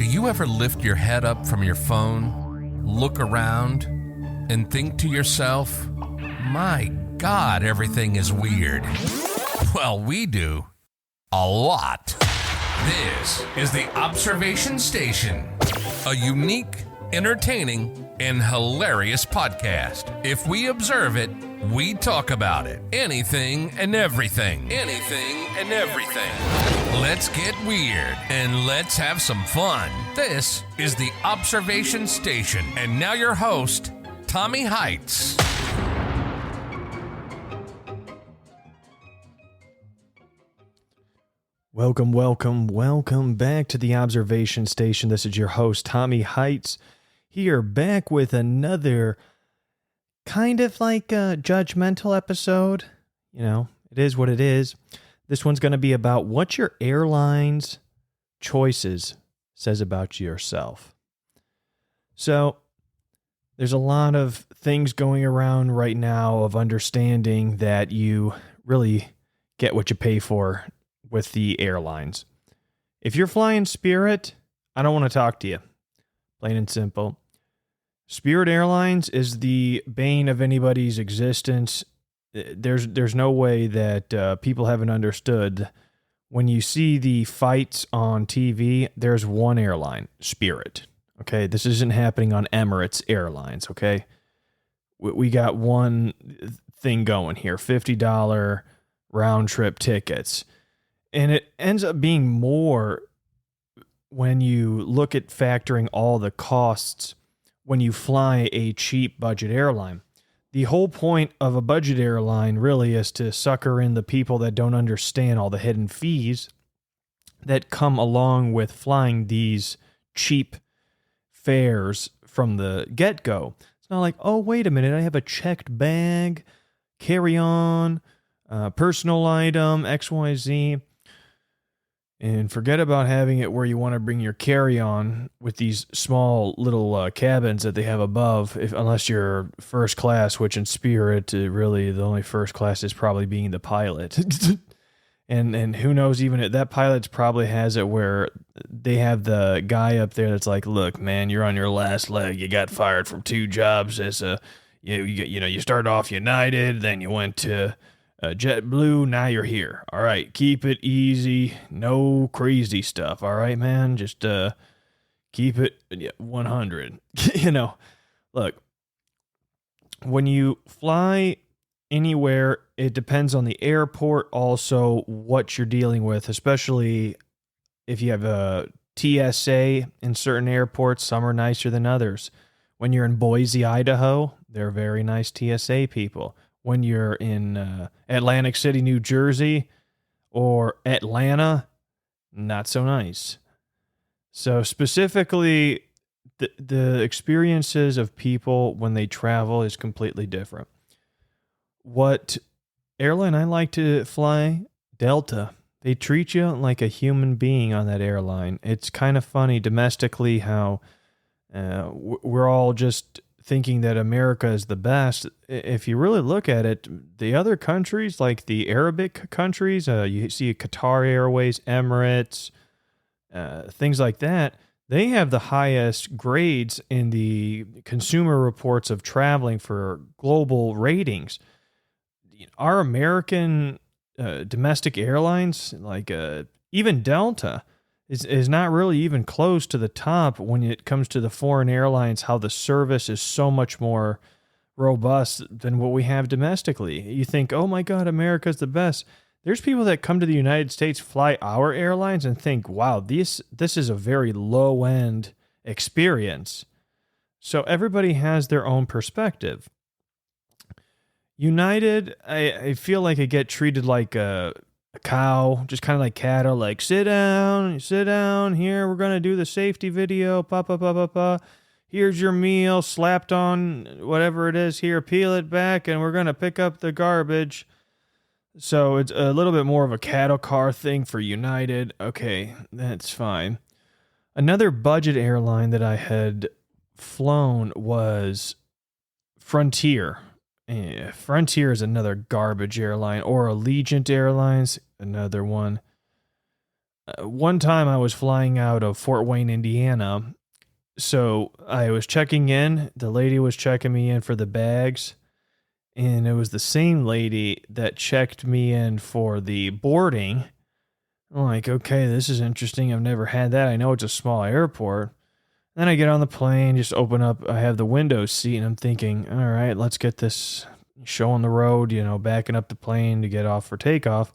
Do you ever lift your head up from your phone, look around, and think to yourself, my God, everything is weird? Well, we do. A lot. This is the Observation Station, a unique, entertaining, and hilarious podcast. If we observe it, we talk about it. Anything and everything. Anything and everything. Let's get weird and let's have some fun. This is the Observation Station. And now your host, Tommy Heights. Welcome back to the Observation Station. This is your host, Tommy Heights, here back with another kind of like a judgmental episode. You know, it is what it is. This one's going to be about what your airline's choices says about yourself. So, there's a lot of things going around right now of understanding that you really get what you pay for with the airlines. If you're flying Spirit, I don't want to talk to you. Plain and simple. Spirit Airlines is the bane of anybody's existence. There's no way that people haven't understood. When you see the fights on TV, there's one airline, Spirit. Okay, this isn't happening on Emirates Airlines, okay? We got one thing going here, $50 round-trip tickets. And it ends up being more when you look at factoring all the costs when you fly a cheap budget airline. The whole point of a budget airline really is to sucker in the people that don't understand all the hidden fees that come along with flying these cheap fares from the get-go. It's not like, oh, wait a minute, I have a checked bag, carry-on, personal item, XYZ. And forget about having it where you want to bring your carry-on with these small little cabins that they have above, unless you're first class, which in Spirit, really the only first class is probably being the pilot. and who knows, even that pilot probably has it where they have the guy up there that's like, look, man, you're on your last leg. You got fired from 2 jobs as you started off United, then you went to JetBlue, now you're here. All right, keep it easy. No crazy stuff. All right, man. Just keep it 100. Look, when you fly anywhere, it depends on the airport, also what you're dealing with, especially if you have a TSA in certain airports. Some are nicer than others. When you're in Boise, Idaho, they're very nice TSA people. When you're in Atlantic City, New Jersey, or Atlanta, not so nice. So specifically, the experiences of people when they travel is completely different. What airline I like to fly? Delta. They treat you like a human being on that airline. It's kind of funny domestically how we're all just thinking that America is the best. If you really look at it, the other countries, like the Arabic countries, you see Qatar Airways, Emirates, things like that, they have the highest grades in the consumer reports of traveling for global ratings. Our American domestic airlines, like even Delta, is not really even close to the top when it comes to the foreign airlines, how the service is so much more robust than what we have domestically. You think, oh my God, America's the best. There's people that come to the United States, fly our airlines, and think, wow, this is a very low-end experience. So everybody has their own perspective. United, I feel like I get treated like a cow, just kind of like cattle, like sit down here, we're going to do the safety video, here's your meal, slapped on whatever it is here, peel it back, and we're going to pick up the garbage. So it's a little bit more of a cattle car thing for United. Okay, that's fine. Another budget airline that I had flown was Frontier. Frontier is another garbage airline, or Allegiant Airlines, another one. One time I was flying out of Fort Wayne, Indiana. So I was checking in. The lady was checking me in for the bags. And it was the same lady that checked me in for the boarding. I'm like, okay, this is interesting. I've never had that. I know it's a small airport. Then I get on the plane, just open up. I have the window seat, and I'm thinking, all right, let's get this show on the road, backing up the plane to get off for takeoff.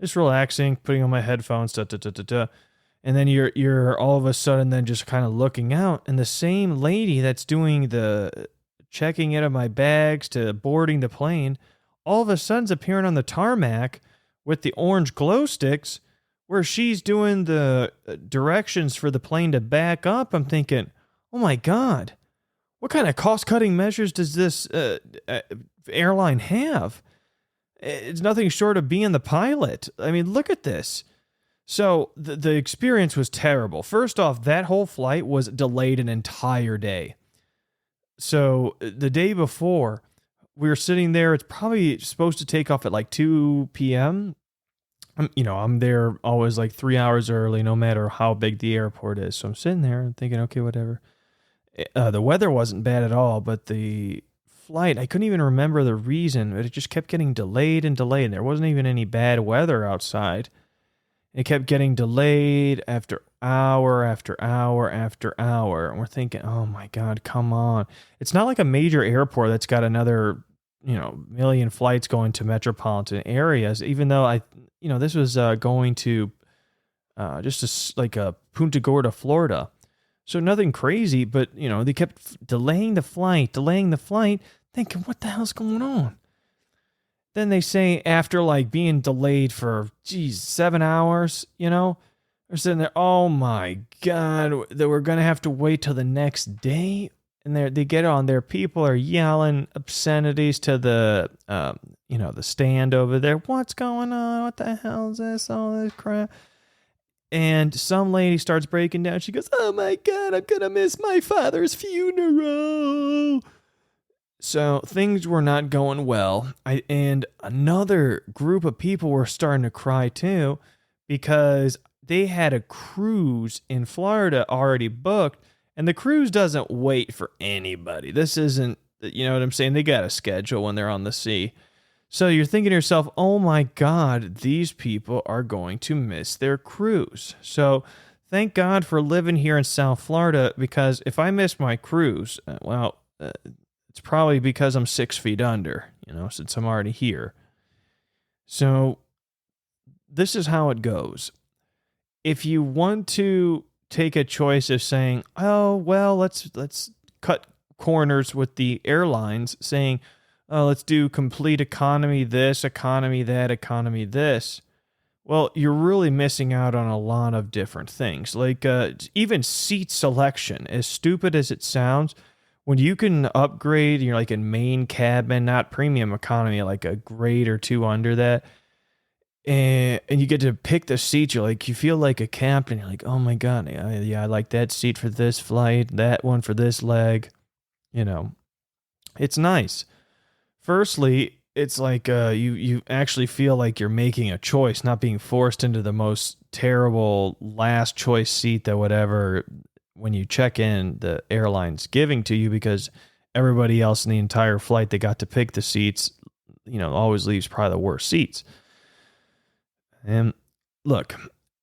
Just relaxing, putting on my headphones, da, da, da, da, da. And then you're all of a sudden then just kind of looking out, and the same lady that's doing the checking in of my bags to boarding the plane, all of a sudden's appearing on the tarmac with the orange glow sticks where she's doing the directions for the plane to back up. I'm thinking, oh my God, what kind of cost-cutting measures does this airline have? It's nothing short of being the pilot. I mean, look at this. So the experience was terrible. First off, that whole flight was delayed an entire day. So the day before, we were sitting there. It's probably supposed to take off at like 2 p.m. I'm there always like 3 hours early, no matter how big the airport is. So I'm sitting there and thinking, okay, whatever. The weather wasn't bad at all, but the flight, I couldn't even remember the reason, but it just kept getting delayed and delayed. And there wasn't even any bad weather outside. It kept getting delayed after hour after hour after hour. And we're thinking, oh my God, come on. It's not like a major airport that's got another, million flights going to metropolitan areas, even though this was going to like a Punta Gorda, Florida. So nothing crazy, but, they kept delaying the flight, thinking, what the hell's going on? Then they say after like being delayed for 7 hours, they're sitting there, oh my God, that we're going to have to wait till the next day. And they get on there. People are yelling obscenities to the, the stand over there. What's going on? What the hell is this? All this crap. And some lady starts breaking down. She goes, oh my God, I'm going to miss my father's funeral. So things were not going well. And another group of people were starting to cry too, because they had a cruise in Florida already booked, and the cruise doesn't wait for anybody. This isn't, you know what I'm saying? They got a schedule when they're on the sea. So you're thinking to yourself, oh my God, these people are going to miss their cruise. So thank God for living here in South Florida, because if I miss my cruise, it's probably because I'm 6 feet under, since I'm already here. So this is how it goes. If you want to take a choice of saying, oh, well, let's cut corners with the airlines, saying, oh, let's do complete economy this, economy that, economy this. Well, you're really missing out on a lot of different things. Like even seat selection, as stupid as it sounds, when you can upgrade, you're like in main cabin, not premium economy, like a grade or two under that, and you get to pick the seat. You feel like a captain. You're like, oh my God, yeah, I like that seat for this flight, that one for this leg. It's nice. Firstly, it's like you actually feel like you're making a choice, not being forced into the most terrible last choice seat that whatever. When you check in, the airline's giving to you, because everybody else in the entire flight that got to pick the seats, always leaves probably the worst seats. And look,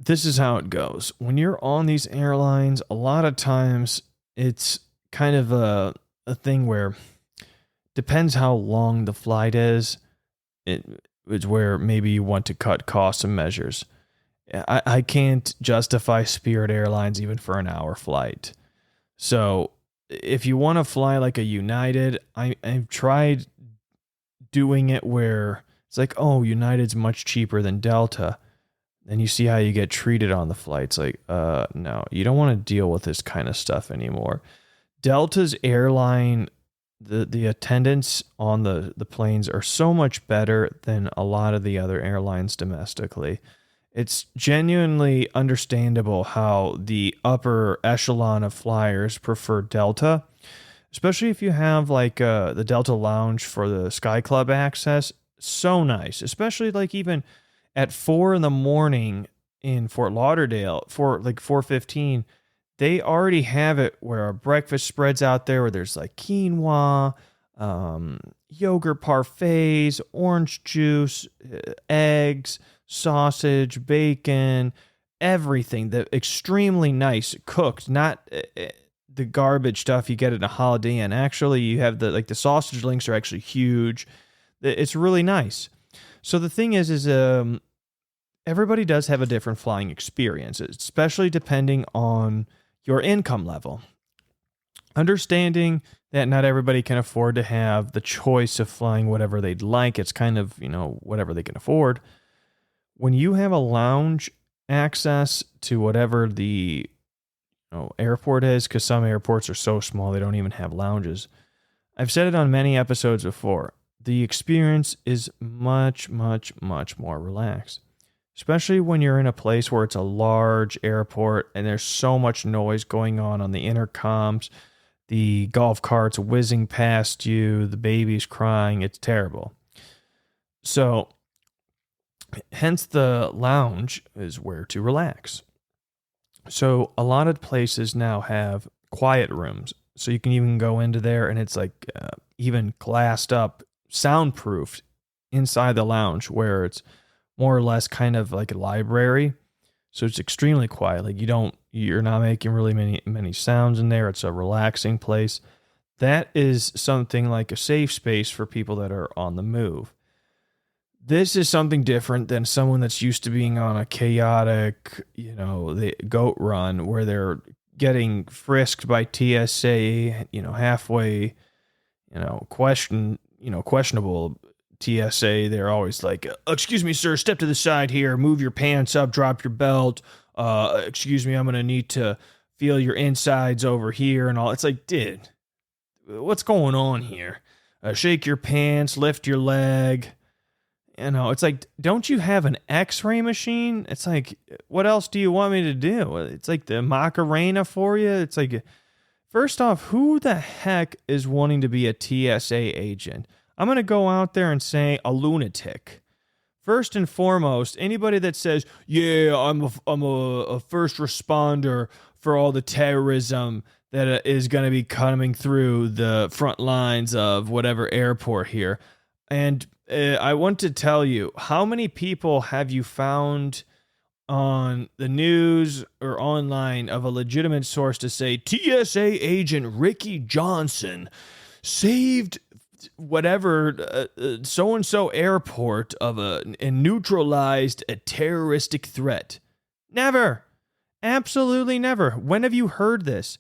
this is how it goes. When you're on these airlines, a lot of times it's kind of a thing where depends how long the flight is. It's where maybe you want to cut costs and measures. I can't justify Spirit Airlines even for an hour flight. So if you want to fly like a United, I've tried doing it where it's like, oh, United's much cheaper than Delta. Then you see how you get treated on the flights. Like, no, you don't want to deal with this kind of stuff anymore. Delta's airline, the attendants on the planes are so much better than a lot of the other airlines domestically. It's genuinely understandable how the upper echelon of flyers prefer Delta, especially if you have like the Delta Lounge for the Sky Club access. So nice, especially like even at 4 a.m, in Fort Lauderdale, for like 415, they already have it where our breakfast spreads out there where there's like quinoa, yogurt parfaits, orange juice, eggs, sausage, bacon, everything. The extremely nice cooked, not the garbage stuff you get at a Holiday Inn. Actually, you have the sausage links are actually huge. It's really nice. So the thing is everybody does have a different flying experience, especially depending on your income level. Understanding that not everybody can afford to have the choice of flying whatever they'd like. It's kind of, whatever they can afford. When you have a lounge access to whatever the airport is, because some airports are so small they don't even have lounges. I've said it on many episodes before. The experience is much, much, much more relaxed. Especially when you're in a place where it's a large airport and there's so much noise going on the intercoms, the golf carts whizzing past you, the baby's crying. It's terrible. So, hence the lounge is where to relax. So, a lot of places now have quiet rooms. So, you can even go into there and it's like even glassed up, soundproofed inside the lounge where it's more or less kind of like a library. So it's extremely quiet. Like you're not making really many sounds in there. It's a relaxing place. That is something like a safe space for people that are on the move. This is something different than someone that's used to being on a chaotic, the goat run where they're getting frisked by TSA, halfway, questionable TSA. They're always like, excuse me, sir, step to the side here, move your pants up, drop your belt. Excuse me, I'm going to need to feel your insides over here and all. It's like, dude, what's going on here? Shake your pants, lift your leg. It's like, don't you have an x-ray machine? It's like, what else do you want me to do? It's like the Macarena for you. It's like, first off, who the heck is wanting to be a TSA agent? I'm going to go out there and say a lunatic. First and foremost, anybody that says, yeah, I'm a first responder for all the terrorism that is going to be coming through the front lines of whatever airport here. And I want to tell you, how many people have you found on the news or online of a legitimate source to say TSA agent Ricky Johnson saved whatever so-and-so airport and neutralized a terroristic threat? Never. Absolutely never. When have you heard this?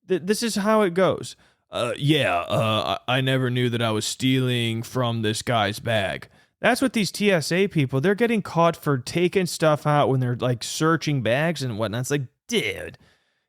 This is how it goes. I never knew that I was stealing from this guy's bag. That's what these TSA people, they're getting caught for taking stuff out when they're like searching bags and whatnot. It's like, dude,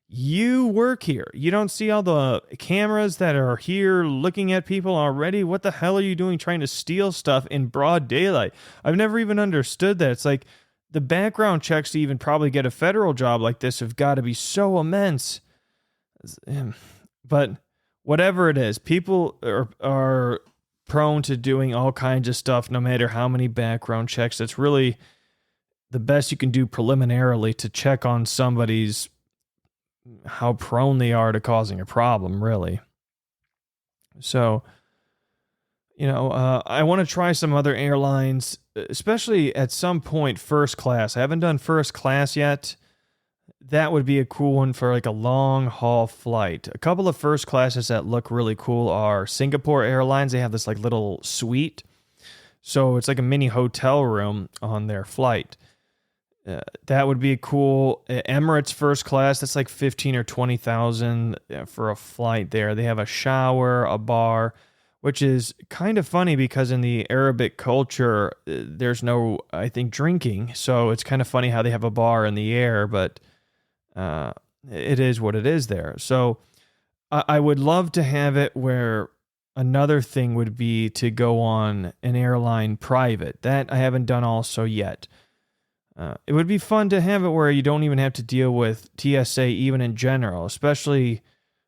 you work here. You don't see all the cameras that are here looking at people already? What the hell are you doing trying to steal stuff in broad daylight? I've never even understood that. It's like the background checks to even probably get a federal job like this have got to be so immense. But whatever it is, people are prone to doing all kinds of stuff no matter how many background checks. It's really the best you can do preliminarily to check on somebody's how prone they are to causing a problem, really. So, I want to try some other airlines, especially at some point first class. I haven't done first class yet. That would be a cool one for like a long haul flight. A couple of first classes that look really cool are Singapore Airlines. They have this like little suite. So it's like a mini hotel room on their flight. That would be cool. Emirates first class, that's like 15 or 20,000 for a flight there. They have a shower, a bar, which is kind of funny because in the Arabic culture, there's no, I think, drinking. So it's kind of funny how they have a bar in the air, but it is what it is there. So I would love to have it where another thing would be to go on an airline private. That I haven't done also yet. It would be fun to have it where you don't even have to deal with TSA even in general, especially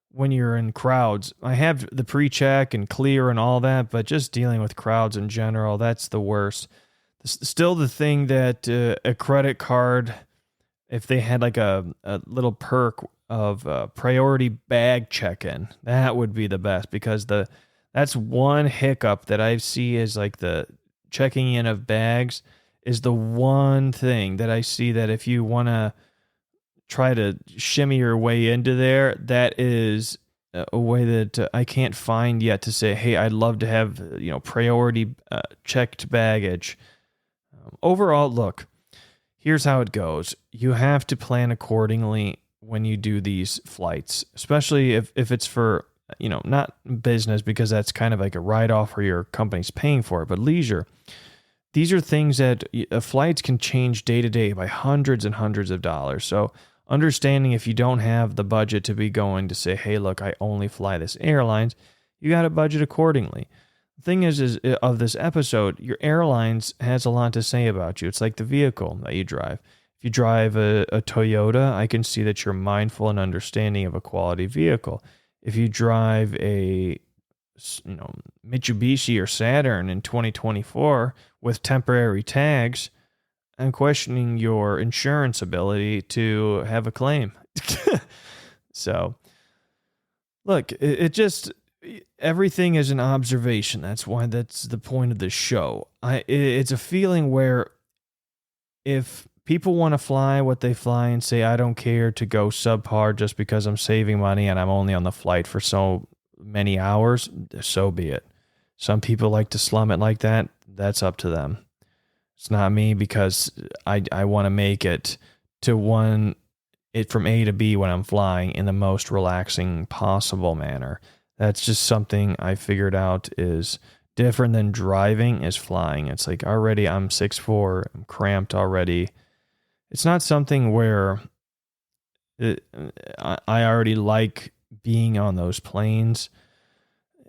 when you're in crowds. I have the pre-check and clear and all that, but just dealing with crowds in general, that's the worst. Still the thing that a credit card if they had like a little perk of priority bag check-in, that would be the best, because that's one hiccup that I see is like the checking in of bags is the one thing that I see that if you want to try to shimmy your way into there, that is a way that I can't find yet to say, hey, I'd love to have, priority checked baggage. Overall, look, here's how it goes. You have to plan accordingly when you do these flights, especially if it's for, not business, because that's kind of like a write-off where your company's paying for it, but leisure. These are things that flights can change day to day by hundreds and hundreds of dollars. So understanding if you don't have the budget to be going to say, hey, look, I only fly this airlines, you got to budget accordingly. The thing is of this episode, your airlines has a lot to say about you. It's like the vehicle that you drive. If you drive a Toyota, I can see that you're mindful and understanding of a quality vehicle. If you drive a Mitsubishi or Saturn in 2024 with temporary tags, I'm questioning your insurance ability to have a claim. So, look, it just, everything is an observation. That's why that's the point of the show. It's a feeling where if people want to fly what they fly and say, I don't care to go subpar just because I'm saving money and I'm only on the flight for so many hours, so be it. Some people like to slum it like that. That's up to them. It's not me, because I want to make it from A to B when I'm flying in the most relaxing possible manner. That's just something I figured out is different than driving is flying. It's like already I'm 6'4", I'm cramped already. It's not something where I already like being on those planes.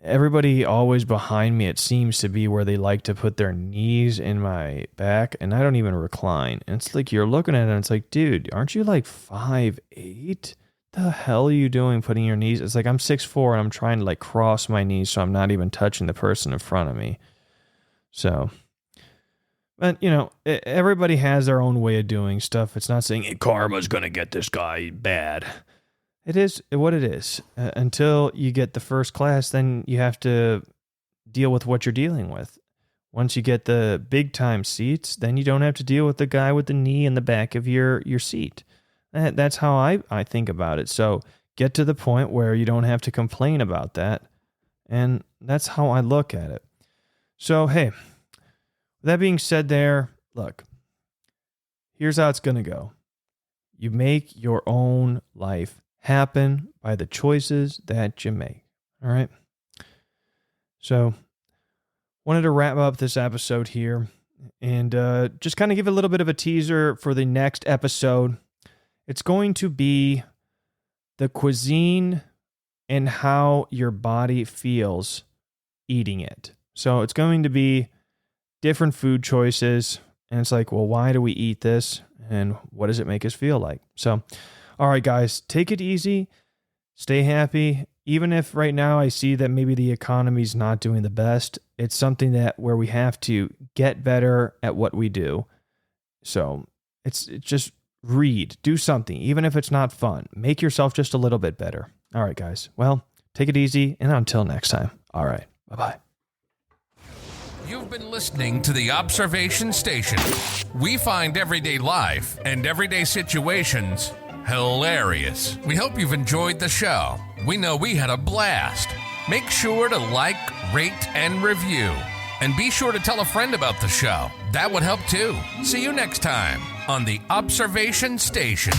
Everybody always behind me, it seems to be where they like to put their knees in my back, and I don't even recline. And it's like you're looking at it and it's like, dude, aren't you like 5'8"? The hell are you doing putting your knees? It's like I'm 6'4" and I'm trying to like cross my knees so I'm not even touching the person in front of me. So, but everybody has their own way of doing stuff. It's not saying, hey, karma's going to get this guy bad. It is what it is. Until you get the first class, then you have to deal with what you're dealing with. Once you get the big time seats, then you don't have to deal with the guy with the knee in the back of your seat. That's how I think about it. So get to the point where you don't have to complain about that. And that's how I look at it. So, hey, that being said there, look, here's how it's going to go. You make your own life happen by the choices that you make. All right. So wanted to wrap up this episode here and just kind of give a little bit of a teaser for the next episode. It's going to be the cuisine and how your body feels eating it. So it's going to be different food choices. And it's like, well, why do we eat this? And what does it make us feel like? So, all right, guys, take it easy. Stay happy. Even if right now I see that maybe the economy's not doing the best, it's something that where we have to get better at what we do. So it's just read, do something, even if it's not fun. Make yourself just a little bit better. All right, guys. Well, take it easy, and until next time. All right. Bye-bye. You've been listening to The Observation Station. We find everyday life and everyday situations hilarious. We hope you've enjoyed the show. We know we had a blast. Make sure to like, rate, and review. And be sure to tell a friend about the show. That would help too. See you next time on The Observation Station.